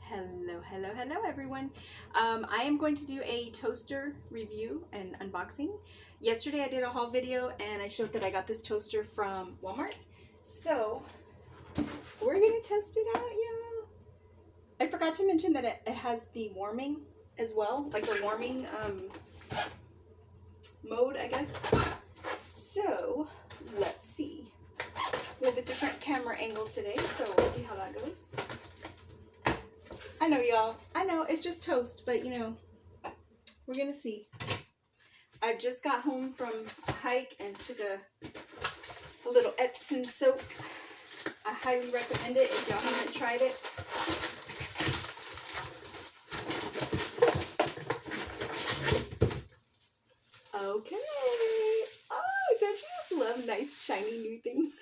Hello everyone. I am going to do a toaster review and unboxing. Yesterday I did a haul video and I showed that I got this toaster from Walmart. So we're gonna test it out, y'all. I forgot to mention that it has the warming as well, like the warming mode, I guess. So let's see. We have a different camera angle today, so we'll see how that goes. I know, y'all. I know, it's just toast, but you know, we're gonna see. I just got home from a hike and took a little Epsom soak. I highly recommend it if y'all haven't tried it. Okay. Oh, don't you just love nice, shiny new things?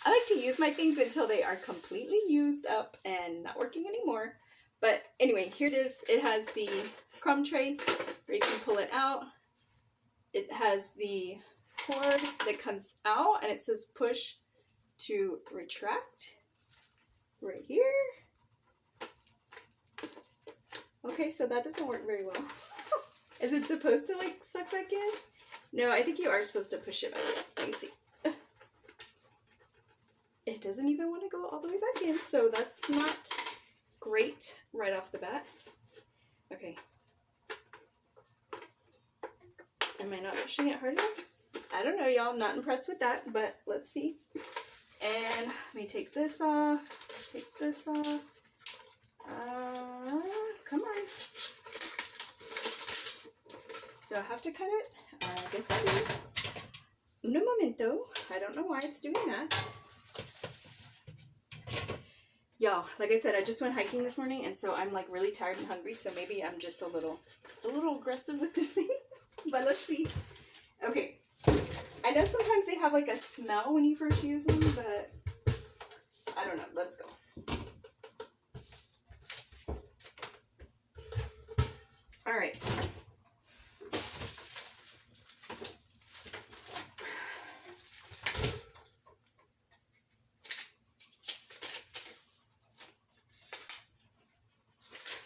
I like to use my things until they are completely used up and not working anymore. But anyway, here it is. It has the crumb tray where you can pull it out. It has the cord that comes out and it says push to retract right here. Okay, so that doesn't work very well. Is it supposed to like suck back in? No, I think you are supposed to push it back in. Let me see. It doesn't even want to go all the way back in, so that's not great right off the bat. Okay. Am I not pushing it hard enough? I don't know, y'all. Not impressed with that, but let's see. And let me take this off. Take this off. Come on. Do I have to cut it? I guess I do. Un momento. I don't know why it's doing that. Y'all, like I said, I just went hiking this morning, and so I'm like really tired and hungry, so maybe I'm just a little aggressive with this thing. But let's see. Okay. I know sometimes they have like a smell when you first use them, but I don't know. Let's go. All right.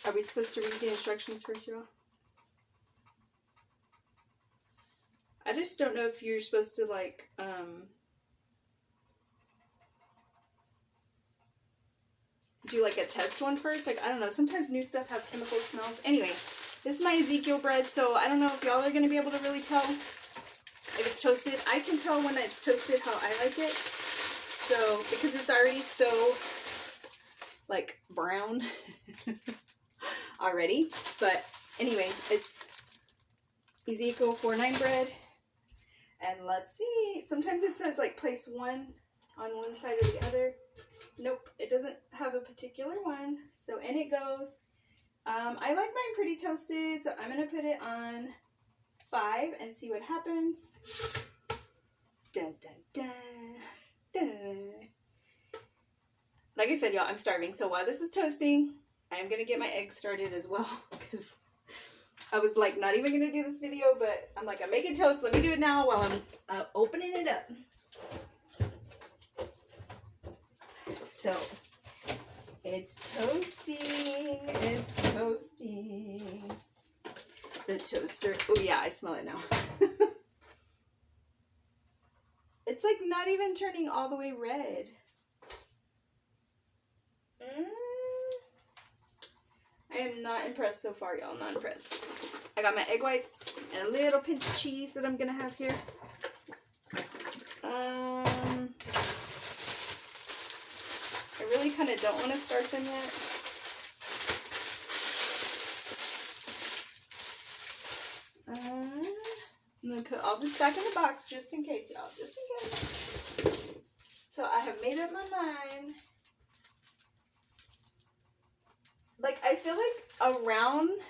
Are we supposed to read the instructions first, y'all? I just don't know if you're supposed to like, do like a test one first. Like, I don't know. Sometimes new stuff have chemical smells. Anyway, this is my Ezekiel bread, so I don't know if y'all are going to be able to really tell if it's toasted. I can tell when it's toasted how I like it. So, because it's already so, like, brown already. But anyway, it's Ezekiel 4-9 bread. And let's see. Sometimes it says, like, place one on one side or the other. Nope, it doesn't have a particular one. So in it goes. I like mine pretty toasted, so I'm going to put it on 5 and see what happens. Dun, dun, dun, dun. Like I said, y'all, I'm starving. So while this is toasting, I'm going to get my eggs started as well. Because I was like not even going to do this video, but I'm like, I'm making toast. Let me do it now while I'm opening it up. So, it's toasting, it's toasting. The toaster, oh yeah, I smell it now. It's like not even turning all the way red. I am not impressed so far, y'all, not impressed. I got my egg whites and a little pinch of cheese that I'm gonna have here. I really kind of don't want to start them yet. I'm going to put all this back in the box just in case, y'all. Just in case. So I have made up my mind. Like, I feel like around,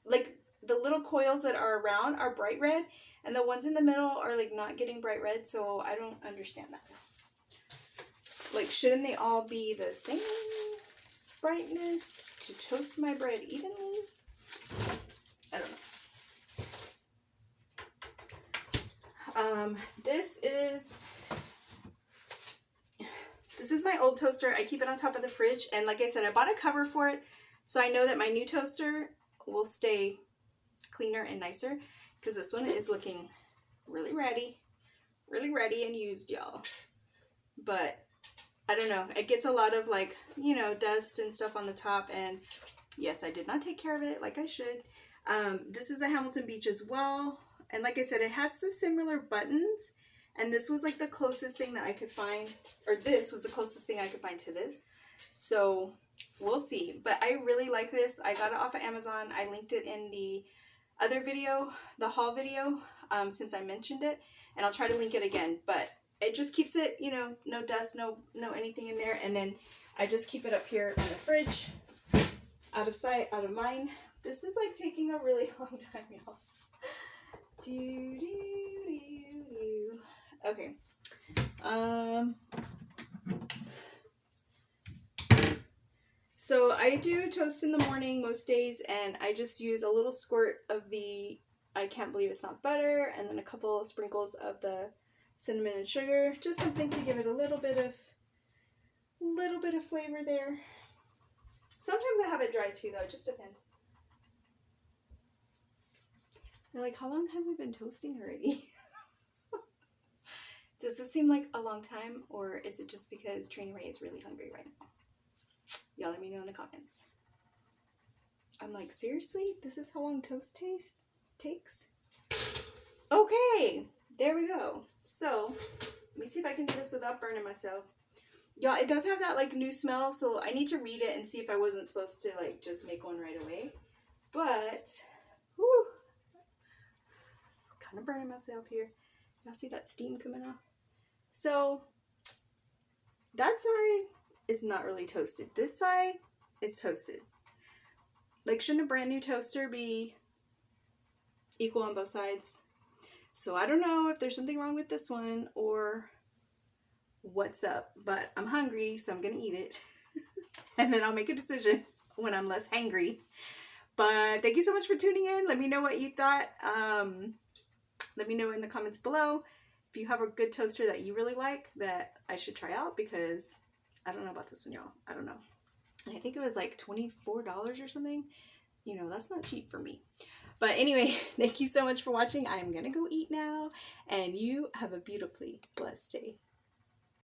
like, the little coils that are around are bright red. And the ones in the middle are, like, not getting bright red. So I don't understand that. Like, shouldn't they all be the same brightness to toast my bread evenly? I don't know. This is This is my old toaster. I keep it on top of the fridge. And like I said, I bought a cover for it. So I know that my new toaster will stay cleaner and nicer. Because this one is looking really ratty and used, y'all. But I don't know. It gets a lot of like, you know, dust and stuff on the top. And yes, I did not take care of it like I should. This is a Hamilton Beach as well. And like I said, it has the similar buttons. And this was like the closest thing that I could find. Or this was the closest thing I could find to this. So we'll see. But I really like this. I got it off of Amazon. I linked it in the other video, the haul video, since I mentioned it. And I'll try to link it again. But it just keeps it, you know, no dust, no anything in there. And then I just keep it up here on the fridge. Out of sight, out of mind. This is like taking a really long time, y'all. Okay. So I do toast in the morning most days, and I just use a little squirt of the I Can't Believe It's Not Butter, and then a couple of sprinkles of the cinnamon and sugar, just something to give it a little bit of flavor there. Sometimes I have it dry too, though. It just depends. You're like, how long has it been toasting already? Does this seem like a long time, or is it just because Trina Ray is really hungry right now? Y'all let me know in the comments. I'm like, seriously? This is how long toast takes? Okay, there we go. So, let me see if I can do this without burning myself. Y'all, it does have that like new smell, so I need to read it and see if I wasn't supposed to like just make one right away. But, whew, kind of burning myself here. Y'all see that steam coming off? So, that side is not really toasted. This side is toasted. Like, shouldn't a brand new toaster be equal on both sides? So I don't know if there's something wrong with this one or what's up, but I'm hungry, so I'm gonna eat it. And then I'll make a decision when I'm less hangry. But thank you so much for tuning in. Let me know what you thought. Let me know in the comments below if you have a good toaster that you really like that I should try out, because I don't know about this one, y'all. I don't know. I think it was like $24 or something. You know, that's not cheap for me. But anyway, thank you so much for watching. I'm gonna go eat now, and you have a beautifully blessed day.